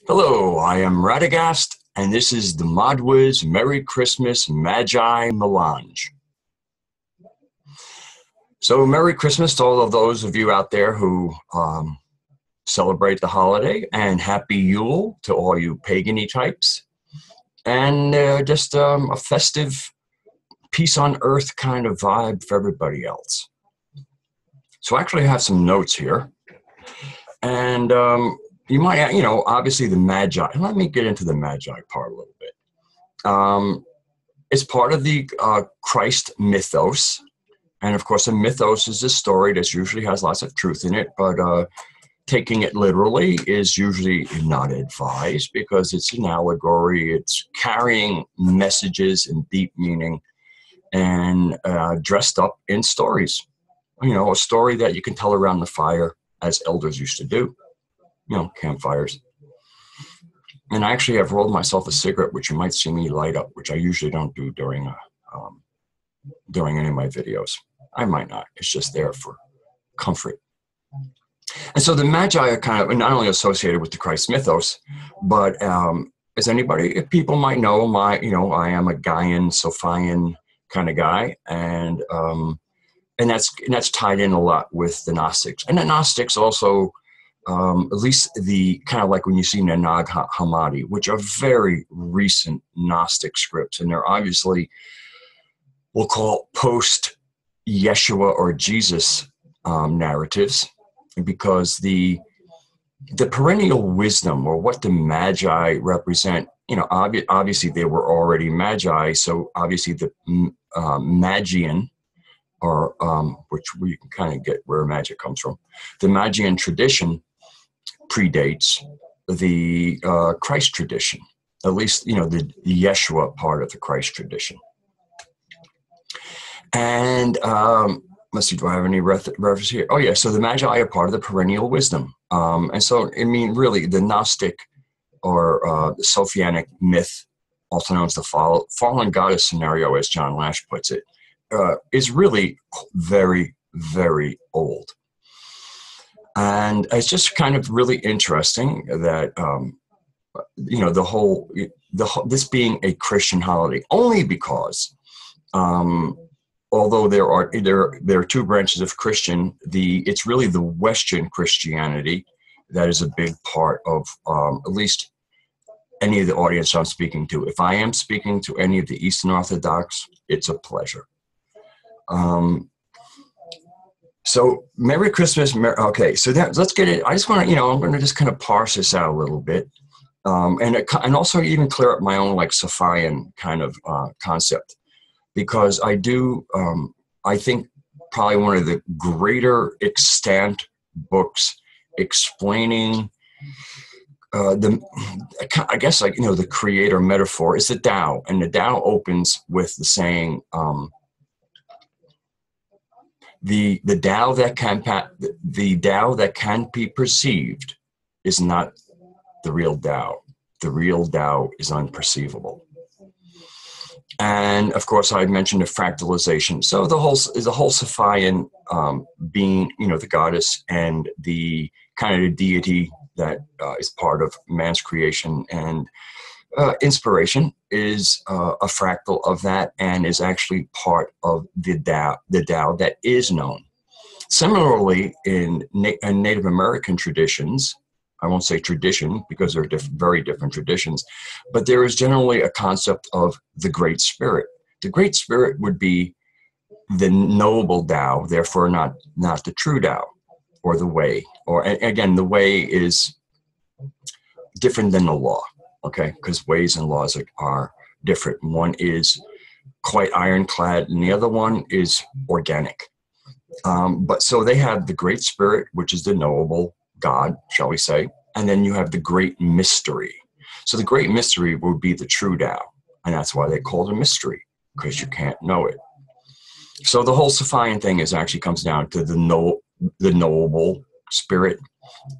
Hello, I am Radagast, and this is the Modwiz Merry Christmas Magi Melange. So, Merry Christmas to all of those of you out there who celebrate the holiday, and Happy Yule to all you pagany types, and just a festive, peace on earth kind of vibe for everybody else. So, I actually have some notes here, and you might, obviously the Magi. Let me get into the Magi part a little bit. It's part of the Christ mythos. And of course, a mythos is a story that usually has lots of truth in it, but taking it literally is usually not advised because it's an allegory. It's carrying messages and deep meaning and dressed up in stories. A story that you can tell around the fire as elders used to do. Campfires. And I actually have rolled myself a cigarette, which you might see me light up, which I usually don't do during any of my videos. I might not. It's just there for comfort. And so the Magi are kind of not only associated with the Christ mythos, but as people might know, I am a Gaian, Sophian kind of guy, and that's tied in a lot with the Gnostics. And the Gnostics also. At least the kind of like when you see Nag Hammadi, which are very recent Gnostic scripts, and they're obviously, we'll call post-Yeshua or Jesus narratives, because the perennial wisdom, or what the Magi represent, obviously they were already Magi, so obviously the Magian, or which we can kind of get where magic comes from, the Magian tradition predates the Christ tradition, at least, the Yeshua part of the Christ tradition. And let's see, do I have any reference here? Oh, yeah, so the Magi are part of the perennial wisdom. And so, really, the Gnostic or the Sophianic myth, also known as the fallen goddess scenario, as John Lash puts it, is really very, very old. And it's just kind of really interesting that, this being a Christian holiday, only because, although there are two branches of Christian, it's really the Western Christianity that is a big part of at least any of the audience I'm speaking to. If I am speaking to any of the Eastern Orthodox, it's a pleasure. So Merry Christmas. Okay, so let's get it. I just want to, I'm going to just kind of parse this out a little bit, and also even clear up my own like Sophian kind of concept, because I do. I think probably one of the greater extant books explaining I guess the creator metaphor is the Tao, and the Tao opens with the saying. The Tao that can be perceived is not the real Tao. The real Tao is unperceivable. And of course, I mentioned the fractalization. So the whole Sophian being, the goddess and the kind of the deity that is part of man's creation and inspiration is a fractal of that, and is actually part of the Tao that is known. Similarly, in Native American traditions, I won't say tradition because they're very different traditions, but there is generally a concept of the Great Spirit. The Great Spirit would be the knowable Tao, therefore not the true Tao or the way. Or again, the way is different than the law. Okay, because ways and laws are different. One is quite ironclad, and the other one is organic. But so they have the Great Spirit, which is the knowable God, shall we say, and then you have the Great Mystery. So the Great Mystery would be the true Tao, and that's why they call it a mystery, because you can't know it. So the whole Sophian thing actually comes down to the knowable spirit.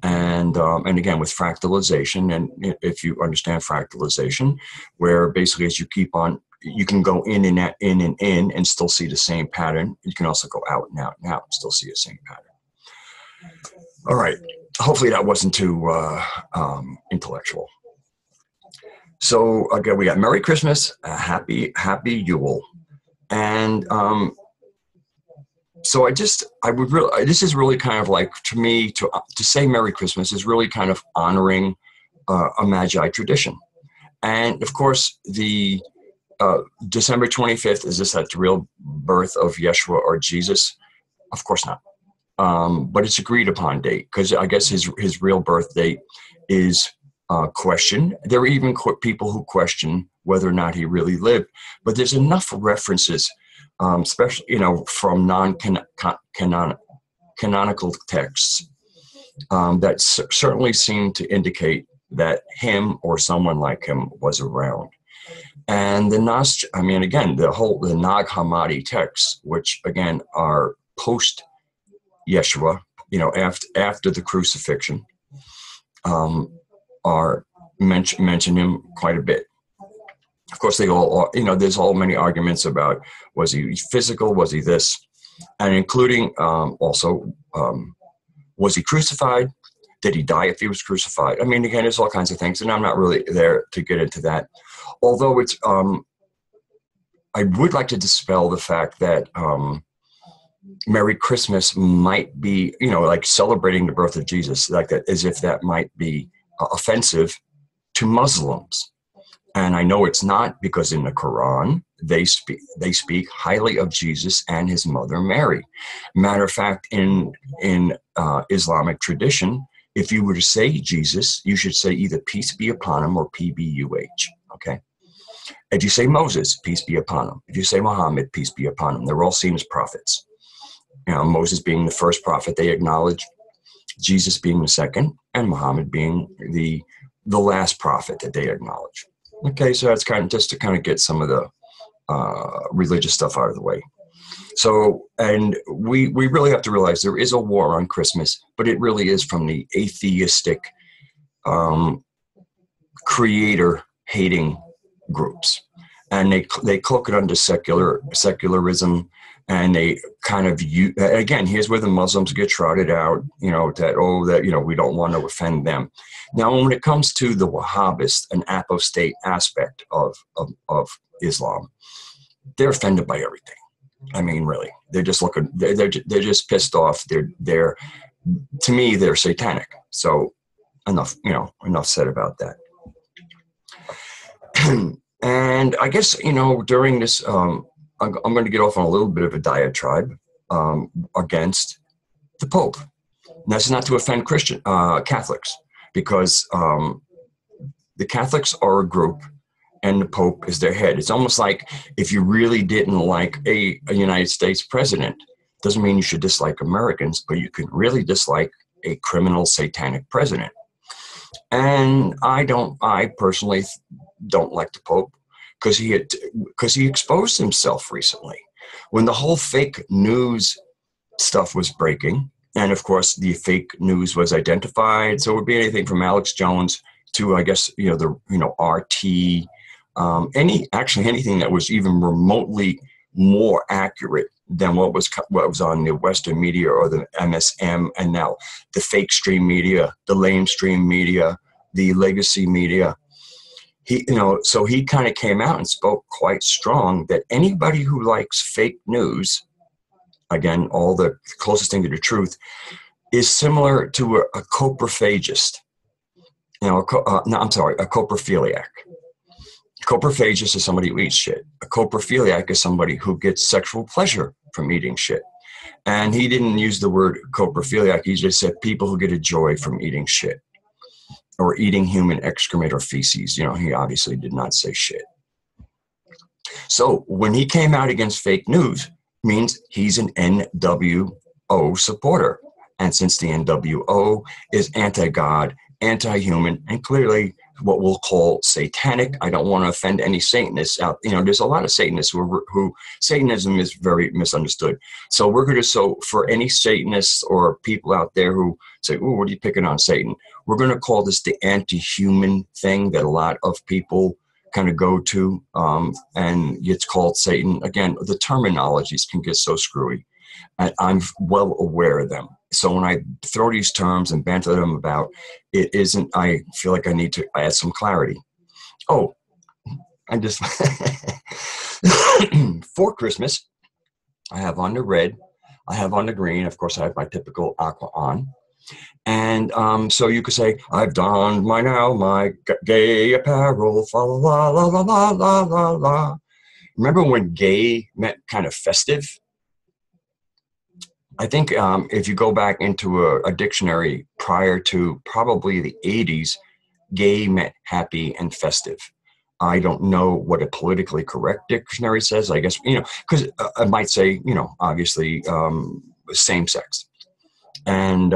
And again, with fractalization, and if you understand fractalization, where basically as you keep on, you can go in and in and still see the same pattern. You can also go out and out and out and still see the same pattern. All right. hopefully that wasn't too intellectual. So again, we got Merry Christmas, Happy Yule, and so I would really, this is really kind of like, to me, to say Merry Christmas is really kind of honoring a Magi tradition. And of course, the December 25th, is this the real birth of Yeshua or Jesus? Of course not. But it's agreed upon date, because I guess his real birth date is questioned. There are even people who question whether or not he really lived. But there's enough references, especially from non-canonical texts, that certainly seem to indicate that him or someone like him was around. And the Nag Hammadi texts, which again are post Yeshua, after the crucifixion, are mention him quite a bit. Of course, they all, there's all many arguments about, was he physical, was he this, and including also, was he crucified? Did he die if he was crucified? I mean, again, there's all kinds of things, and I'm not really there to get into that. Although it's, I would like to dispel the fact that Merry Christmas might be, like celebrating the birth of Jesus, like that, as if that might be offensive to Muslims. And I know it's not, because in the Quran, they speak highly of Jesus and his mother Mary. Matter of fact, in Islamic tradition, if you were to say Jesus, you should say either peace be upon him or PBUH. Okay. If you say Moses, peace be upon him. If you say Muhammad, peace be upon him. They're all seen as prophets. Moses being the first prophet they acknowledge, Jesus being the second, and Muhammad being the last prophet that they acknowledge. Okay, so that's kind of just to kind of get some of the religious stuff out of the way. So, and we really have to realize there is a war on Christmas, but it really is from the atheistic, creator-hating groups, and they cloak it under secularism, and they kind of again, here's where the Muslims get trotted out, that we don't want to offend them. Now, when it comes to the Wahhabist and apostate aspect of Islam, they're offended by everything. I mean, really, they're just looking. They're just pissed off. They're to me, they're satanic. So enough said about that. And I guess during this, I'm going to get off on a little bit of a diatribe against the Pope. And that's not to offend Catholics, because the Catholics are a group, and the Pope is their head. It's almost like if you really didn't like a United States president, doesn't mean you should dislike Americans, but you can really dislike a criminal satanic president. And I personally don't like the Pope, because he exposed himself recently when the whole fake news stuff was breaking. And of course, the fake news was identified. So it would be anything from Alex Jones to, I guess, RT, anything that was even remotely more accurate than what was on the Western media or the MSM, and now the fake stream media, the lamestream media, the legacy media. So he kind of came out and spoke quite strong that anybody who likes fake news, again, all the closest thing to the truth, is similar to a coprophagist. A coprophiliac. Coprophagist is somebody who eats shit. A coprophiliac is somebody who gets sexual pleasure from eating shit. And he didn't use the word coprophiliac. He just said people who get a joy from eating shit or eating human excrement or feces. He obviously did not say shit. So when he came out against fake news, means he's an NWO supporter. And since the NWO is anti-God, anti-human, and clearly what we'll call satanic, I don't want to offend any Satanists out. There's a lot of Satanists who Satanism is very misunderstood. So for any Satanists or people out there who say, "Oh, what are you picking on Satan?" We're going to call this the anti-human thing that a lot of people kind of go to, and it's called Satan. Again, the terminologies can get so screwy, and I'm well aware of them. So when I throw these terms and banter them about, it isn't, I feel like I need to add some clarity. Oh, I just, for Christmas, I have on the red, I have on the green, of course I have my typical aqua on. And so you could say, I've donned my gay apparel, fa la la la la la la la. Remember when gay meant kind of festive? I think if you go back into a dictionary prior to probably the 80s, gay meant happy and festive. I don't know what a politically correct dictionary says. I guess, because I might say, obviously same sex. And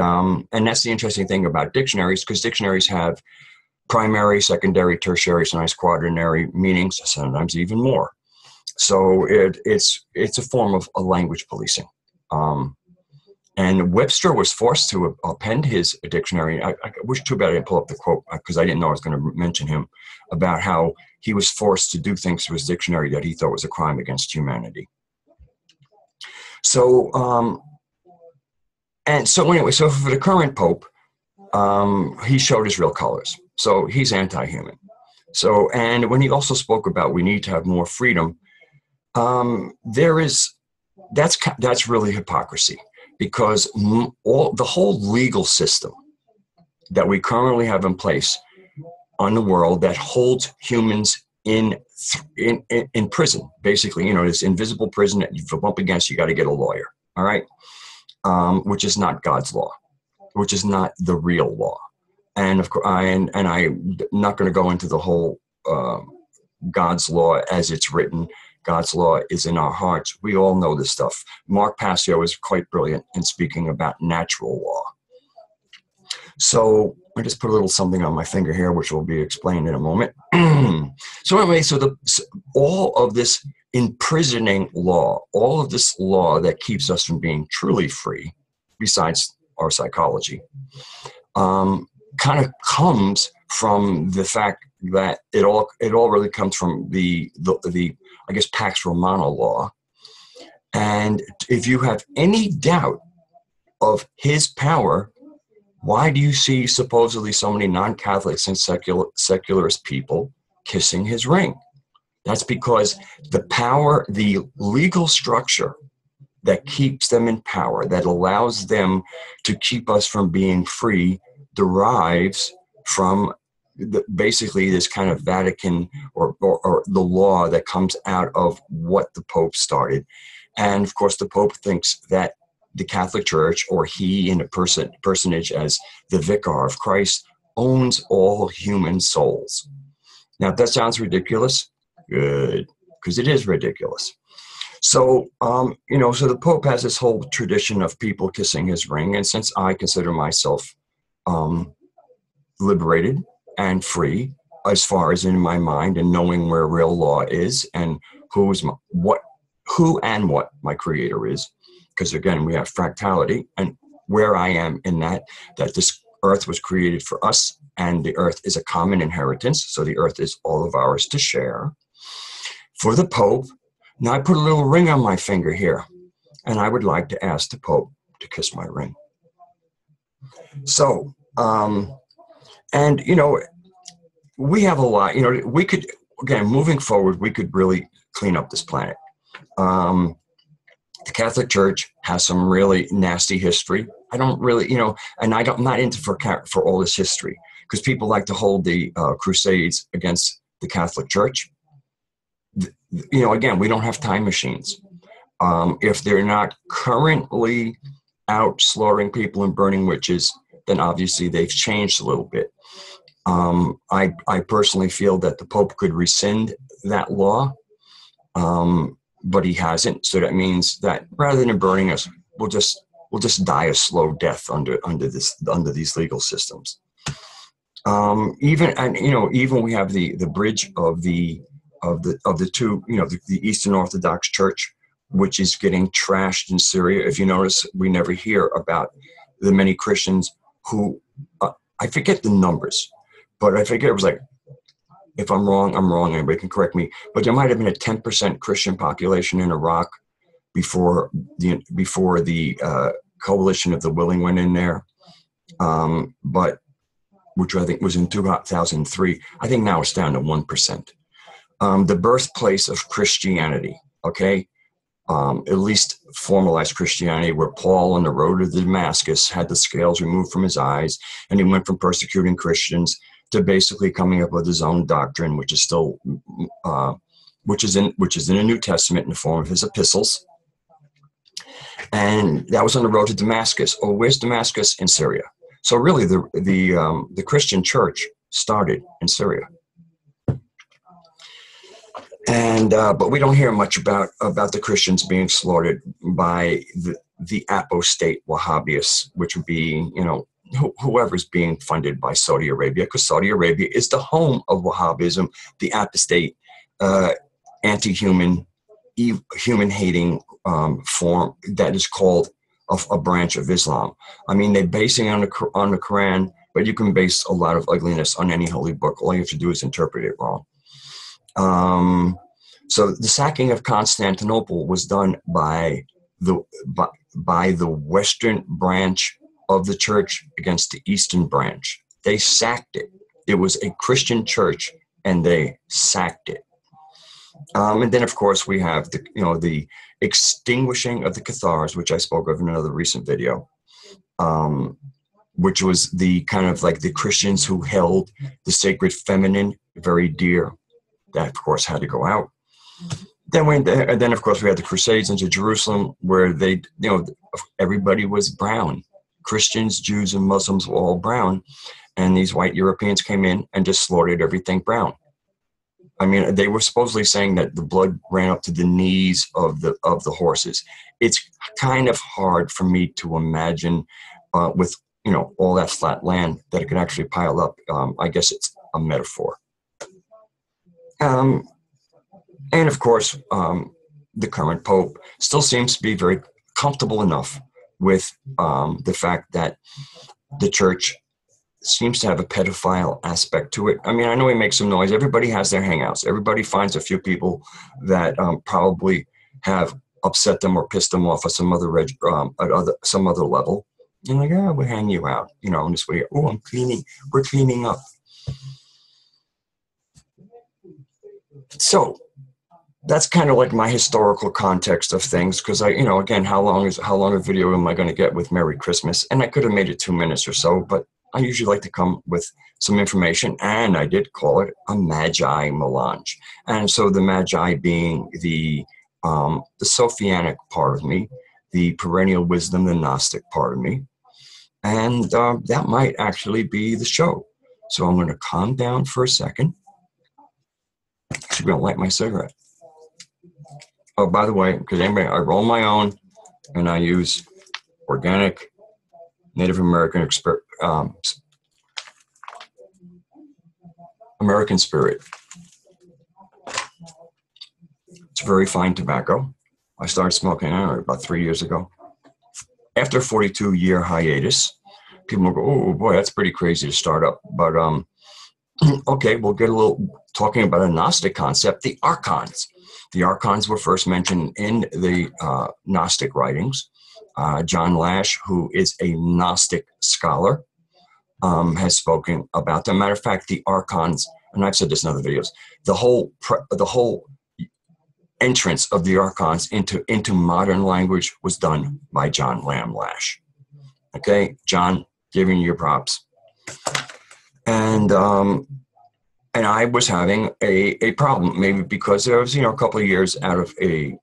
that's the interesting thing about dictionaries, because dictionaries have primary, secondary, tertiary, sometimes quaternary meanings, sometimes even more. So it's a form of language policing. And Webster was forced to append his dictionary. I wish too bad I didn't pull up the quote, because I didn't know I was going to mention him, about how he was forced to do things to his dictionary that he thought was a crime against humanity. So, so for the current Pope, he showed his real colors. So he's anti-human. So, and when he also spoke about we need to have more freedom, that's really hypocrisy. Because the whole legal system that we currently have in place on the world that holds humans in prison, basically, this invisible prison that if you bump against, you got to get a lawyer, all right? Which is not God's law, which is not the real law. And of course, I'm not going to go into the whole God's law as it's written. God's law is in our hearts. We all know this stuff. Mark Passio is quite brilliant in speaking about natural law. So I just put a little something on my finger here, which will be explained in a moment. So anyway, all of this imprisoning law, all of this law that keeps us from being truly free, besides our psychology, kind of comes from the fact that it all really comes from the I guess Pax Romana law. And if you have any doubt of his power, why do you see supposedly so many non-Catholics and secularist people kissing his ring? That's because the power, the legal structure that keeps them in power, that allows them to keep us from being free, derives from basically this kind of Vatican or the law that comes out of what the Pope started. And of course, the Pope thinks that the Catholic Church, or he in a personage as the vicar of Christ, owns all human souls. Now, if that sounds ridiculous, good, because it is ridiculous. So, so the Pope has this whole tradition of people kissing his ring. And since I consider myself liberated and free, as far as in my mind and knowing where real law is and who and what my creator is, because again, we have fractality, and where I am in that this earth was created for us, and the earth is a common inheritance, so the earth is all of ours to share. For the Pope, now I put a little ring on my finger here, and I would like to ask the Pope to kiss my ring. So, and we have a lot, we could, again, moving forward, we could really clean up this planet. The Catholic Church has some really nasty history. I don't really, and I'm not into for all this history, because people like to hold the Crusades against the Catholic Church. Again, we don't have time machines. If they're not currently out slaughtering people and burning witches, then obviously they've changed a little bit. I personally feel that the Pope could rescind that law, but he hasn't. So that means that rather than burning us, we'll just die a slow death under these legal systems. Even we have the bridge of the two, the Eastern Orthodox Church, which is getting trashed in Syria. If you notice, we never hear about the many Christians who, I forget the numbers, but I forget, it was like, if I'm wrong, anybody can correct me, but there might have been a 10% Christian population in Iraq before the Coalition of the Willing went in there, but which I think was in 2003. I think now it's down to 1%. The birthplace of Christianity, okay? At least formalized Christianity, where Paul on the road to Damascus had the scales removed from his eyes, and he went from persecuting Christians to basically coming up with his own doctrine, which is still, which is in the New Testament in the form of his epistles. And that was on the road to Damascus. Oh, where's Damascus? In Syria. So really, the Christian church started in Syria. And but we don't hear much about the Christians being slaughtered by the apostate Wahhabists, which would be, you know, whoever's being funded by Saudi Arabia, because Saudi Arabia is the home of Wahhabism, the apostate, anti-human, human-hating form that is called a branch of Islam. I mean, they're basing on the Quran, but you can base a lot of ugliness on any holy book. All you have to do is interpret it wrong. So the sacking of Constantinople was done by the western branch of the church against the eastern branch. They sacked it. It was a Christian church, and they sacked it. And then, of course, we have the extinguishing of the Cathars, which I spoke of in another recent video, which was the kind of like the Christians who held the sacred feminine very dear. That, of course, had to go out. Then, of course, we had the Crusades into Jerusalem, where they, everybody was brown. Christians, Jews, and Muslims were all brown, and these white Europeans came in and just slaughtered everything brown. I mean, they were supposedly saying that the blood ran up to the knees of the horses. It's kind of hard for me to imagine with all that flat land that it could actually pile up. I guess it's a metaphor. And of course, the current Pope still seems to be very comfortable enough with the fact that the church seems to have a pedophile aspect to it. I mean, I know he makes some noise. Everybody has their hangouts. Everybody finds a few people that probably have upset them or pissed them off at some other level. And like, we'll hang you out, in this way. Oh, I'm cleaning. We're cleaning up. So that's kind of like my historical context of things, because again, how long a video am I going to get with Merry Christmas? And I could have made it 2 minutes or so, but I usually like to come with some information, and I did call it a Magi Melange. And so the Magi being the Sophianic part of me, the perennial wisdom, the Gnostic part of me, and that might actually be the show. So I'm going to calm down for a second. I'm going to light my cigarette. Oh, by the way, because I roll my own, and I use organic Native American American Spirit. It's very fine tobacco. I started smoking about 3 years ago. After a 42-year hiatus, people will go, "Oh boy, that's pretty crazy to start up." But okay, we'll get a little talking about a Gnostic concept, the archons. The archons were first mentioned in the Gnostic writings. John Lash, who is a Gnostic scholar, has spoken about them. Matter of fact, the archons, and I've said this in other videos, the whole entrance of the archons into modern language was done by John Lamb Lash. Okay, John, giving you your props. And I was having a problem, maybe because I was, a couple of years out of the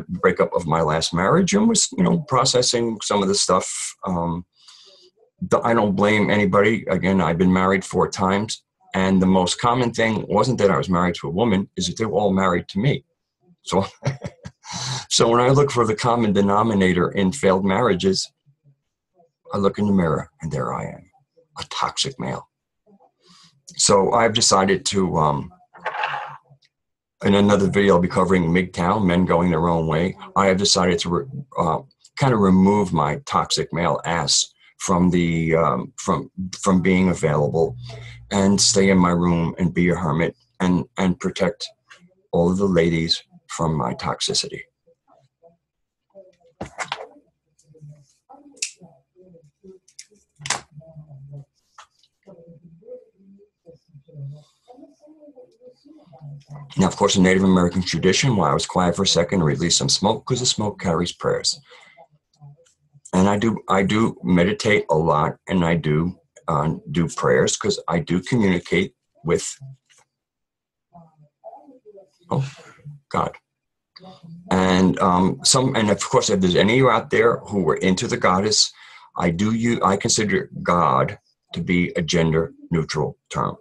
breakup of my last marriage, and was, processing some of the stuff. I don't blame anybody. Again, I've been married 4 times, and the most common thing wasn't that I was married to a woman, is that they were all married to me. So, so when I look for the common denominator in failed marriages, I look in the mirror, and there I am, a toxic male. So I've decided to, in another video, I'll be covering MGTOW, men going their own way. I have decided to kind of remove my toxic male ass from the from being available, and stay in my room and be a hermit and protect all of the ladies from my toxicity. Now, of course, in Native American tradition, while I was quiet for a second, I released some smoke because the smoke carries prayers. And I do meditate a lot, and I do prayers because I do communicate with God. And and of course, if there's any of you out there who are into the goddess, I consider God to be a gender neutral term.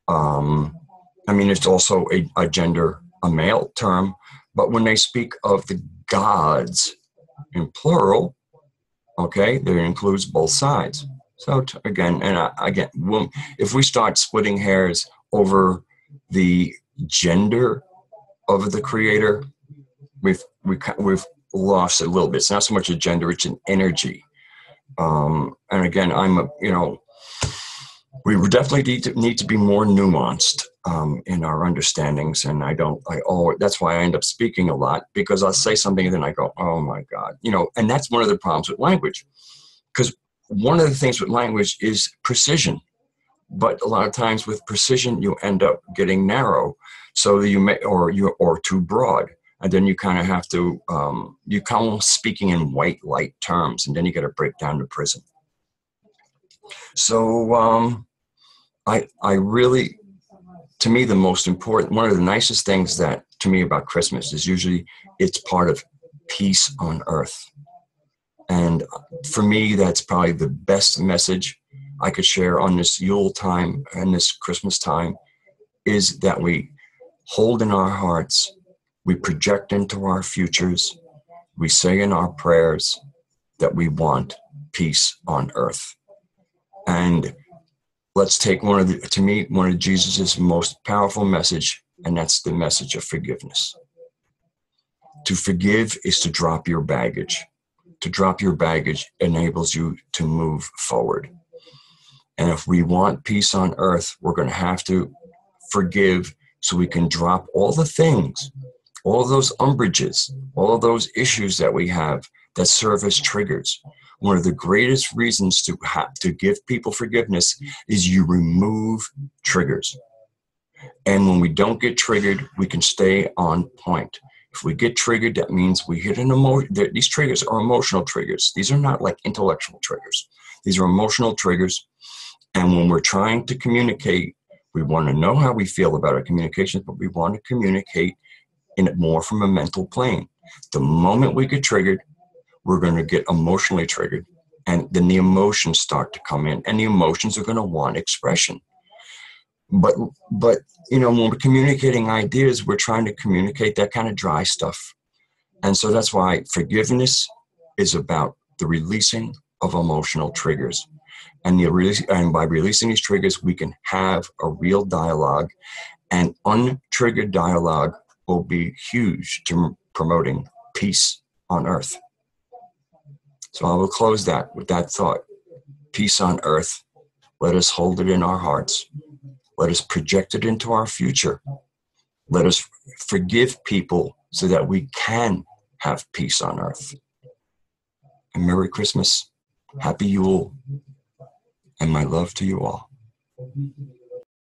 I mean, it's also a male term, but when they speak of the gods in plural, okay, that includes both sides. So again, if we start splitting hairs over the gender of the creator, we've lost a little bit. It's not so much a gender; it's an energy. And again, we would definitely need to be more nuanced in our understandings. And that's why I end up speaking a lot, because I'll say something and then I go, oh my God, and that's one of the problems with language, because one of the things with language is precision. But a lot of times with precision, you end up getting narrow, so that or too broad. And then you kind of have to, you come speaking in white light terms, and then you got to break down the prism. So I really, to me, the most important, one of the nicest things that to me about Christmas is usually it's part of peace on earth. And for me, that's probably the best message I could share on this Yule time and this Christmas time, is that we hold in our hearts, we project into our futures, we say in our prayers that we want peace on earth. And let's take one of Jesus's most powerful message, and that's the message of forgiveness. To forgive is to drop your baggage. To drop your baggage enables you to move forward. And if we want peace on earth, we're going to have to forgive, so we can drop all the things, all of those umbrages, all of those issues that we have that serve as triggers. One of the greatest reasons to give people forgiveness is you remove triggers. And when we don't get triggered, we can stay on point. If we get triggered, that means we hit an emotion. These triggers are emotional triggers. These are not like intellectual triggers. These are emotional triggers. And when we're trying to communicate, we want to know how we feel about our communications, but we want to communicate in it more from a mental plane. The moment we get triggered, we're going to get emotionally triggered. And then the emotions start to come in, and the emotions are going to want expression. But when we're communicating ideas, we're trying to communicate that kind of dry stuff. And so that's why forgiveness is about the releasing of emotional triggers. And by releasing these triggers, we can have a real dialogue, and untriggered dialogue will be huge to promoting peace on earth. So I will close that with that thought. Peace on earth. Let us hold it in our hearts. Let us project it into our future. Let us forgive people so that we can have peace on earth. And Merry Christmas, Happy Yule, and my love to you all.